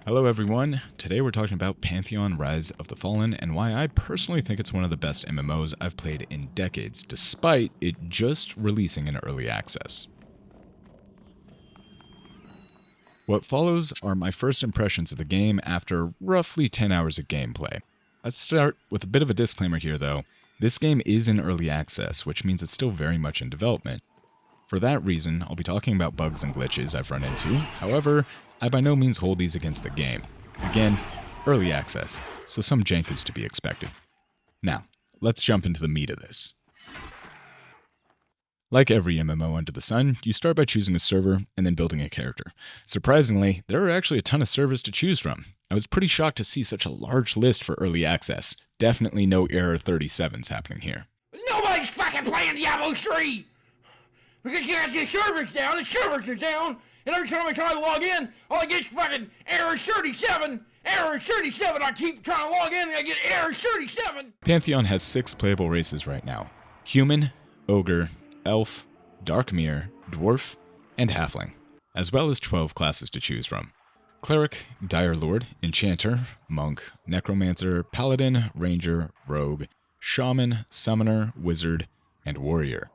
Hello everyone, today we're talking about Pantheon Rise of the Fallen and why I personally think it's one of the best MMOs I've played in decades, despite it just releasing in early access. What follows are my first impressions of the game after roughly 10 hours of gameplay. Let's start with a bit of a disclaimer here though. This game is in early access, which means it's still very much in development. For that reason, I'll be talking about bugs and glitches I've run into. However, I by no means hold these against the game. Again, early access, so some jank is to be expected. Now, let's jump into the meat of this. Like every MMO under the sun, you start by choosing a server and then building a character. Surprisingly, there are actually a ton of servers to choose from. I was pretty shocked to see such a large list for early access. Definitely no error 37s happening here. Nobody's fucking playing Diablo 3! Because you got your servers down, the servers are down, and every time I try to log in, all I get is fucking error 37, error 37, I keep trying to log in and I get error 37! Pantheon has 6 playable races right now. Human, Ogre, Elf, Darkmere, Dwarf, and Halfling, as well as 12 classes to choose from. Cleric, Dire Lord, Enchanter, Monk, Necromancer, Paladin, Ranger, Rogue, Shaman, Summoner, Wizard, and Warrior.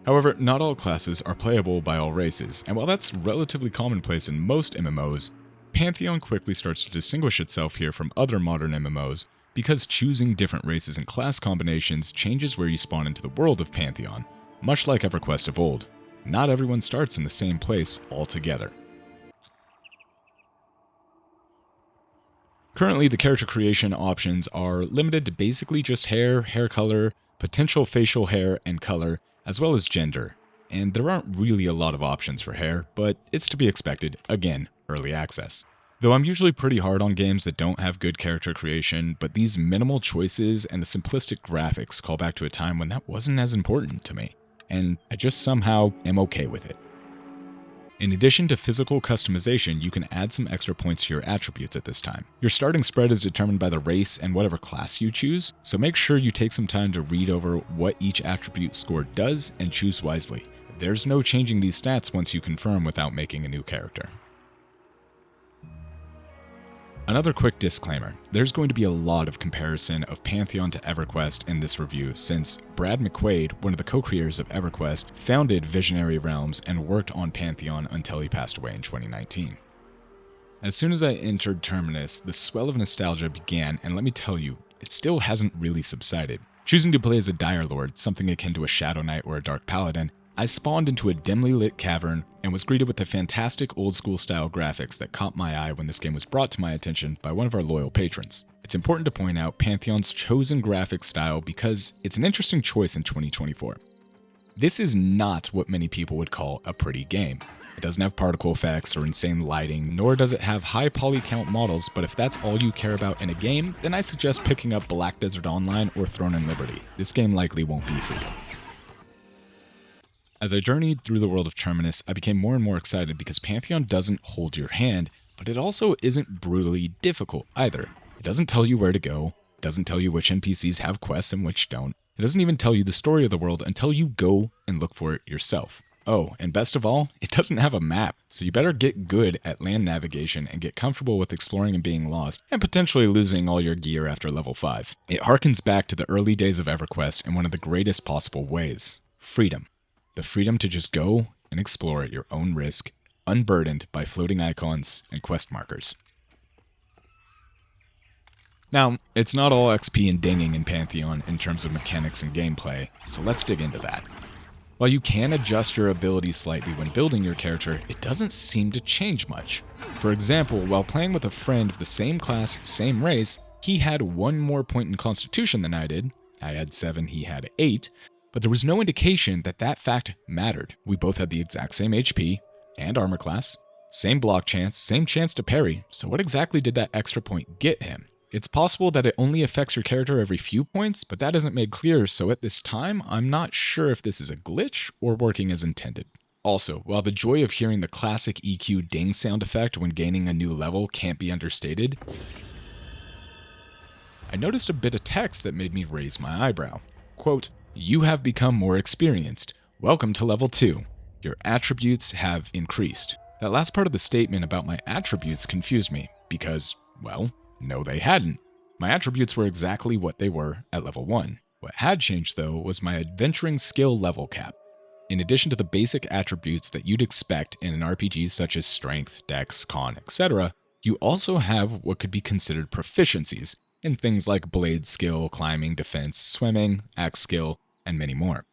However, not all classes are playable by all races, and while that's relatively commonplace in most MMOs, Pantheon quickly starts to distinguish itself here from other modern MMOs because choosing different races and class combinations changes where you spawn into the world of Pantheon, much like EverQuest of old. Not everyone starts in the same place altogether. Currently, the character creation options are limited to basically just hair, hair color, potential facial hair and color, as well as gender, and there aren't really a lot of options for hair, but it's to be expected, again, early access. Though I'm usually pretty hard on games that don't have good character creation, but these minimal choices and the simplistic graphics call back to a time when that wasn't as important to me, and I just somehow am okay with it. In addition to physical customization, you can add some extra points to your attributes at this time. Your starting spread is determined by the race and whatever class you choose, so make sure you take some time to read over what each attribute score does and choose wisely. There's no changing these stats once you confirm without making a new character. Another quick disclaimer, there's going to be a lot of comparison of Pantheon to EverQuest in this review since Brad McQuaid, one of the co-creators of EverQuest, founded Visionary Realms and worked on Pantheon until he passed away in 2019. As soon as I entered Terminus, the swell of nostalgia began, and let me tell you, it still hasn't really subsided. Choosing to play as a Dire Lord, something akin to a Shadow Knight or a Dark Paladin, I spawned into a dimly lit cavern and was greeted with the fantastic old school style graphics that caught my eye when this game was brought to my attention by one of our loyal patrons. It's important to point out Pantheon's chosen graphic style because it's an interesting choice in 2024. This is not what many people would call a pretty game. It doesn't have particle effects or insane lighting, nor does it have high poly count models, but if that's all you care about in a game, then I suggest picking up Black Desert Online or Throne and Liberty. This game likely won't be for you. As I journeyed through the world of Terminus, I became more and more excited because Pantheon doesn't hold your hand, but it also isn't brutally difficult either. It doesn't tell you where to go, it doesn't tell you which NPCs have quests and which don't, it doesn't even tell you the story of the world until you go and look for it yourself. Oh, and best of all, it doesn't have a map, so you better get good at land navigation and get comfortable with exploring and being lost, and potentially losing all your gear after level 5. It harkens back to the early days of EverQuest in one of the greatest possible ways: freedom. The freedom to just go and explore at your own risk, unburdened by floating icons and quest markers. Now, it's not all XP and dinging in Pantheon in terms of mechanics and gameplay, so let's dig into that. While you can adjust your abilities slightly when building your character, it doesn't seem to change much. For example, while playing with a friend of the same class, same race, he had 1 more point in Constitution than I did. I had 7, he had 8. But there was no indication that that fact mattered. We both had the exact same HP and armor class, same block chance, same chance to parry, so what exactly did that extra point get him? It's possible that it only affects your character every few points, but that isn't made clear, so at this time, I'm not sure if this is a glitch or working as intended. Also, while the joy of hearing the classic EQ ding sound effect when gaining a new level can't be understated, I noticed a bit of text that made me raise my eyebrow. Quote, "You have become more experienced. Welcome to level 2. Your attributes have increased." That last part of the statement about my attributes confused me. Because, well, no they hadn't. My attributes were exactly what they were at level 1. What had changed though was my adventuring skill level cap. In addition to the basic attributes that you'd expect in an RPG such as strength, dex, con, etc., you also have what could be considered proficiencies in things like blade skill, climbing, defense, swimming, axe skill, and many more.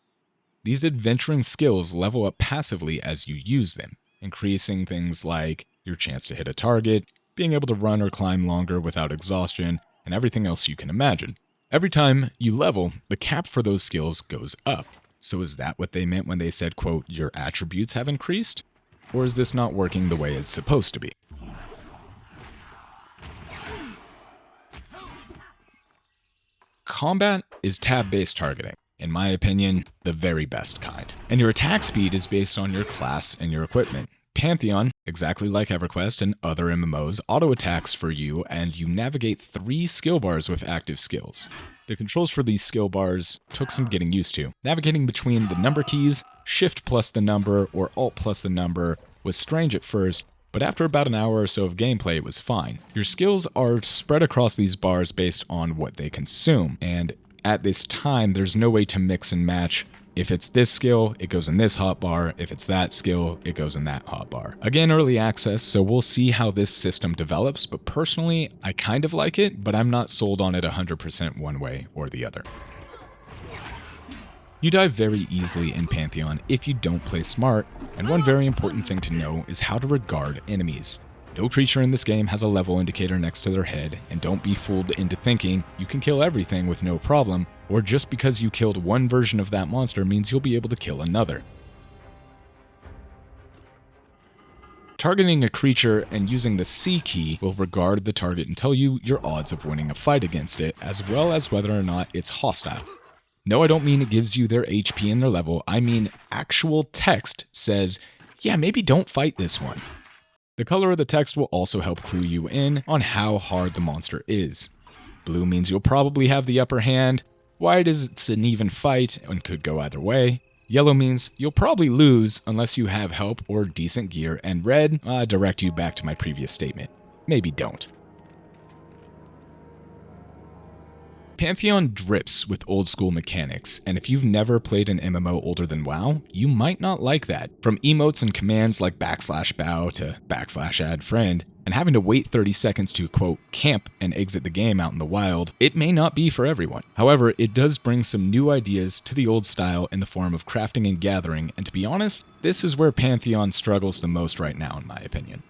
These adventuring skills level up passively as you use them, increasing things like your chance to hit a target, being able to run or climb longer without exhaustion, and everything else you can imagine. Every time you level, the cap for those skills goes up. So is that what they meant when they said, quote, your attributes have increased? Or is this not working the way it's supposed to be? Combat is tab-based targeting. In my opinion, the very best kind. And your attack speed is based on your class and your equipment. Pantheon, exactly like EverQuest and other MMOs, auto-attacks for you, and you navigate 3 skill bars with active skills. The controls for these skill bars took some getting used to. Navigating between the number keys, Shift plus the number, or Alt plus the number, was strange at first, but after about an hour or so of gameplay, it was fine. Your skills are spread across these bars based on what they consume, and at this time, there's no way to mix and match. If it's this skill, it goes in this hotbar. If it's that skill, it goes in that hotbar. Again, early access, so we'll see how this system develops, but personally, I kind of like it, but I'm not sold on it 100% one way or the other. You die very easily in Pantheon if you don't play smart, and one very important thing to know is how to regard enemies. No creature in this game has a level indicator next to their head, and don't be fooled into thinking you can kill everything with no problem, or just because you killed one version of that monster means you'll be able to kill another. Targeting a creature and using the C key will regard the target and tell you your odds of winning a fight against it, as well as whether or not it's hostile. No, I don't mean it gives you their HP and their level, I mean actual text says, yeah, maybe don't fight this one. The color of the text will also help clue you in on how hard the monster is. Blue means you'll probably have the upper hand, white is it's an even fight and could go either way, yellow means you'll probably lose unless you have help or decent gear, and red, I direct you back to my previous statement. Maybe don't. Pantheon drips with old school mechanics, and if you've never played an MMO older than WoW, you might not like that. From emotes and commands like \bow to \add friend, and having to wait 30 seconds to, quote, camp and exit the game out in the wild, it may not be for everyone. However, it does bring some new ideas to the old style in the form of crafting and gathering, and to be honest, this is where Pantheon struggles the most right now in my opinion.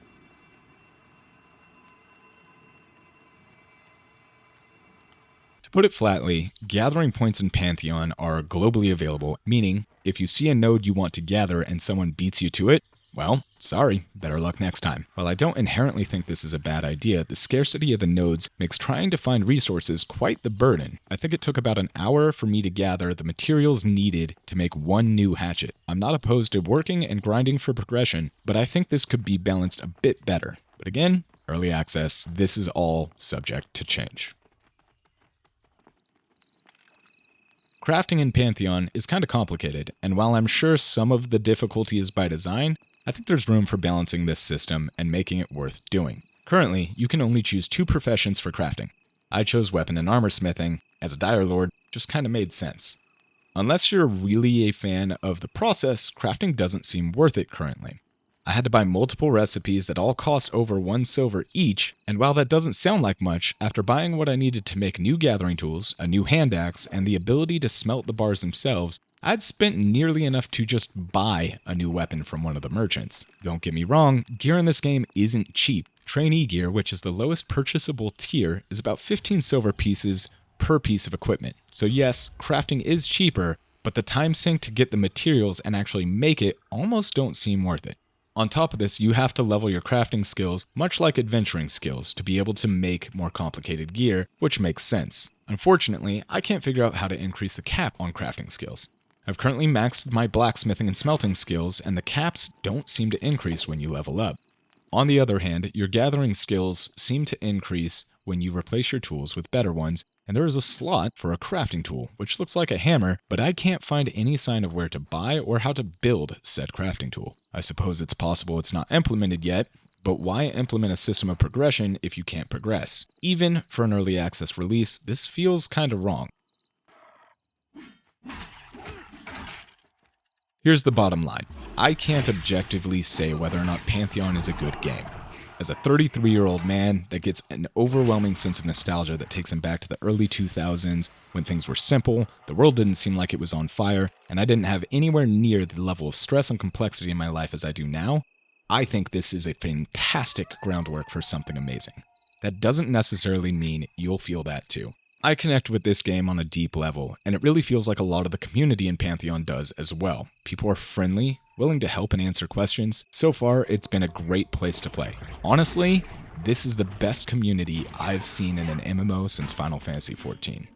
To put it flatly, gathering points in Pantheon are globally available, meaning if you see a node you want to gather and someone beats you to it, well, sorry, better luck next time. While I don't inherently think this is a bad idea, the scarcity of the nodes makes trying to find resources quite the burden. I think it took about an hour for me to gather the materials needed to make one new hatchet. I'm not opposed to working and grinding for progression, but I think this could be balanced a bit better. But again, early access, this is all subject to change. Crafting in Pantheon is kind of complicated, and while I'm sure some of the difficulty is by design, I think there's room for balancing this system and making it worth doing. Currently, you can only choose 2 professions for crafting. I chose weapon and armor smithing. As a dire lord, just kind of made sense. Unless you're really a fan of the process, crafting doesn't seem worth it currently. I had to buy multiple recipes that all cost over 1 silver each, and while that doesn't sound like much, after buying what I needed to make new gathering tools, a new hand axe, and the ability to smelt the bars themselves, I'd spent nearly enough to just buy a new weapon from one of the merchants. Don't get me wrong, gear in this game isn't cheap. Trainee gear, which is the lowest purchasable tier, is about 15 silver pieces per piece of equipment. So yes, crafting is cheaper, but the time sink to get the materials and actually make it almost don't seem worth it. On top of this, you have to level your crafting skills, much like adventuring skills, to be able to make more complicated gear, which makes sense. Unfortunately, I can't figure out how to increase the cap on crafting skills. I've currently maxed my blacksmithing and smelting skills, and the caps don't seem to increase when you level up. On the other hand, your gathering skills seem to increase when you replace your tools with better ones, and there is a slot for a crafting tool, which looks like a hammer, but I can't find any sign of where to buy or how to build said crafting tool. I suppose it's possible it's not implemented yet, But why implement a system of progression if you can't progress? Even for an early access release, this feels kinda wrong. Here's the bottom line. I can't objectively say whether or not Pantheon is a good game. As a 33-year-old man that gets an overwhelming sense of nostalgia that takes him back to the early 2000s when things were simple, the world didn't seem like it was on fire, and I didn't have anywhere near the level of stress and complexity in my life as I do now, I think this is a fantastic groundwork for something amazing. That doesn't necessarily mean you'll feel that too. I connect with this game on a deep level, and it really feels like a lot of the community in Pantheon does as well. People are friendly, willing to help and answer questions. So far, it's been a great place to play. Honestly, this is the best community I've seen in an MMO since Final Fantasy XIV.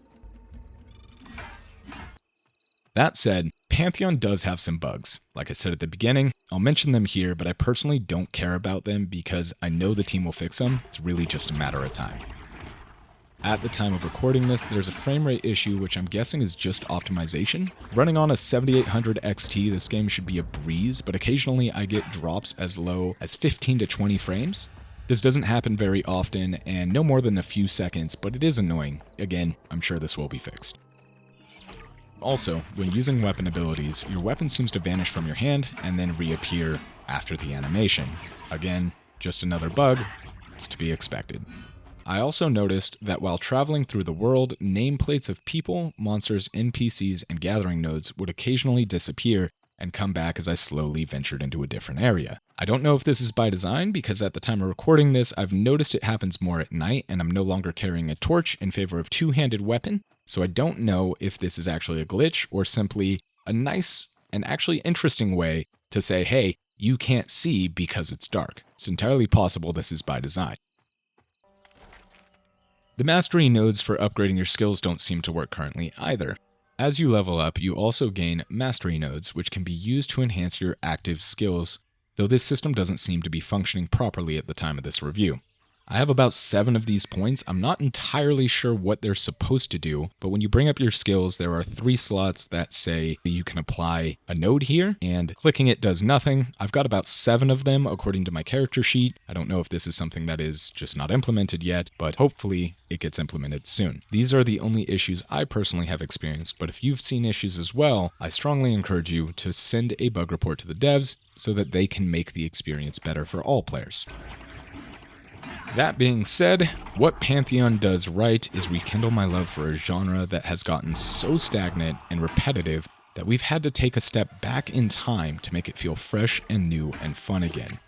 That said, Pantheon does have some bugs. Like I said at the beginning, I'll mention them here, but I personally don't care about them because I know the team will fix them. It's really just a matter of time. At the time of recording this, there's a frame rate issue, which I'm guessing is just optimization. Running on a 7800 XT, this game should be a breeze, but occasionally I get drops as low as 15 to 20 frames. This doesn't happen very often, and no more than a few seconds, but it is annoying. Again, I'm sure this will be fixed. Also, when using weapon abilities, your weapon seems to vanish from your hand and then reappear after the animation. Again, just another bug. It's to be expected. I also noticed that while traveling through the world, nameplates of people, monsters, NPCs, and gathering nodes would occasionally disappear and come back as I slowly ventured into a different area. I don't know if this is by design because at the time of recording this, I've noticed it happens more at night and I'm no longer carrying a torch in favor of two-handed weapon, so I don't know if this is actually a glitch or simply a nice and actually interesting way to say, hey, you can't see because it's dark. It's entirely possible this is by design. The mastery nodes for upgrading your skills don't seem to work currently either. As you level up, you also gain mastery nodes, which can be used to enhance your active skills, though this system doesn't seem to be functioning properly at the time of this review. I have about 7 of these points. I'm not entirely sure what they're supposed to do, but when you bring up your skills, there are 3 slots that say you can apply a node here, and clicking it does nothing. I've got about 7 of them according to my character sheet. I don't know if this is something that is just not implemented yet, but hopefully it gets implemented soon. These are the only issues I personally have experienced, but if you've seen issues as well, I strongly encourage you to send a bug report to the devs so that they can make the experience better for all players. That being said, what Pantheon does right is rekindle my love for a genre that has gotten so stagnant and repetitive that we've had to take a step back in time to make it feel fresh and new and fun again.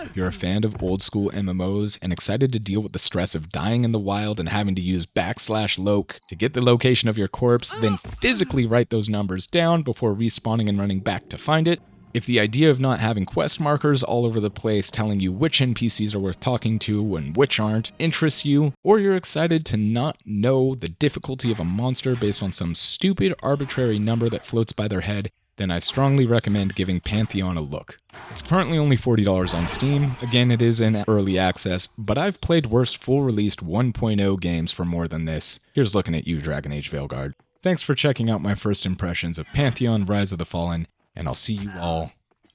If you're a fan of old school MMOs and excited to deal with the stress of dying in the wild and having to use /loc to get the location of your corpse, then physically write those numbers down before respawning and running back to find it, if the idea of not having quest markers all over the place telling you which NPCs are worth talking to and which aren't interests you, or you're excited to not know the difficulty of a monster based on some stupid arbitrary number that floats by their head, then I strongly recommend giving Pantheon a look. It's currently only $40 on Steam. Again, it is in early access, but I've played worse full-released 1.0 games for more than this. Here's looking at you, Dragon Age Veilguard. Thanks for checking out my first impressions of Pantheon Rise of the Fallen, and I'll see you all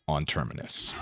on Terminus.